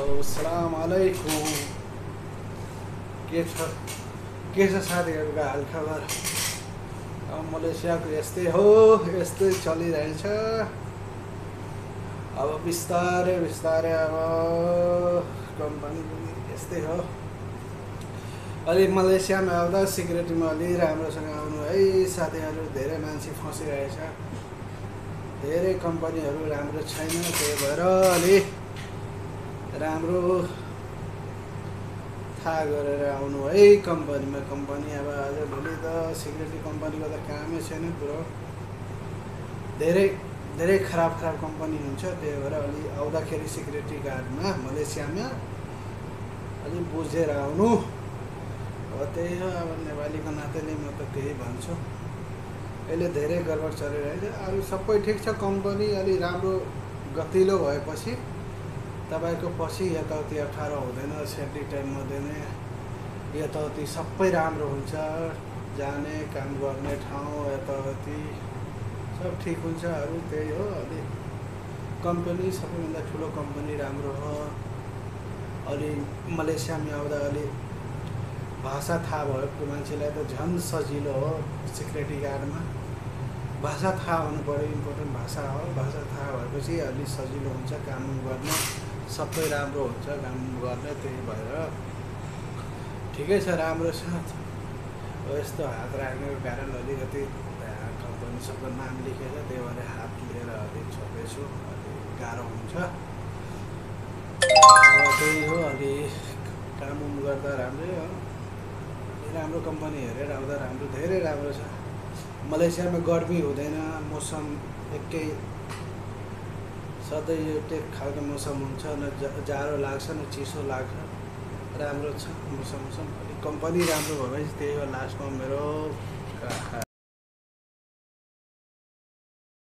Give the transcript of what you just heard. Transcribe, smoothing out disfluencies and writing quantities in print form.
अस्सलाम वालेकुम। के छ साथीहरुको हालखबर? अब मलेसियाको यस्तै हो, यस्तै चलिरहेछ। अब बिस्तारै बिस्तारै अब कम्पनी पनि यस्तै हो। अलि मलेसियामा आउँदा सिक्युरिटीमा अलि राम्रोसँग आउनु है साथीहरु। धेरै मान्छे फसिरहेछ, धेरै कम्पनीहरु राम्रो छैन, त्यही भएर अलि राम्रो थाहा गरेर आउनु है कम्पनीमा। कम्पनी अब आजभोलि त सिक्युरिटी कम्पनीको त कामै छैन पुरो। धेरै खराब कम्पनी हुन्छ, त्यही भएर अलि आउँदाखेरि सिक्युरिटी गार्डमा मलेसियामा अलि बुझेर आउनु। अब त्यही हो, अब नेपालीको नाताले म त त्यही भन्छु। अहिले धेरै गडबड चलिरहेछ, अरू सबै ठिक छ। कम्पनी अलि राम्रो गतिलो भएपछि तपाईको पछि यताउति अप्ठ्यारो हुँदैन, सेफ्टी टाइम हुँदैन, यताउति सबै राम्रो हुन्छ। जाने काम गर्ने ठाउँ यताउति सब ठिक हुन्छ। अरू त्यही हो, अलि कम्पनी सबैभन्दा ठुलो कम्पनी राम्रो हो। अलि मलेसियामा आउँदा अलि भाषा थाहा भएको मान्छेलाई त झन् सजिलो हो। सिक्युरिटी गार्डमा भाषा थाहा हुनु पर्यो, इम्पोर्टेन्ट भाषा हो। भाषा थाहा भएपछि अलि सजिलो हुन्छ काम गर्न, सबै राम्रो हुन्छ काम गर्ने। त्यही भएर ठिकै छ, राम्रो छ। यस्तो हात राख्नुको कारण अलिकति कम्पनी सबको नाम लेखेर, त्यही भएर हात लिएर अलिक छोपेछु, अलिक गाह्रो हुन्छ। अब त्यही हो, अलि काम गर्दा राम्रै हो। राम्रो कम्पनी हेरेर आउँदा राम्रो, धेरै राम्रो छ। मलेसियामा गर्मी हुँदैन, मौसम एकै सधैँ एउटै खालको मौसम हुन्छ, न जाडो लाग्छ न चिसो लाग्छ, राम्रो छ मौसम। अलिक कम्पनी राम्रो भएपछि त्यही हो लास्टमा मेरो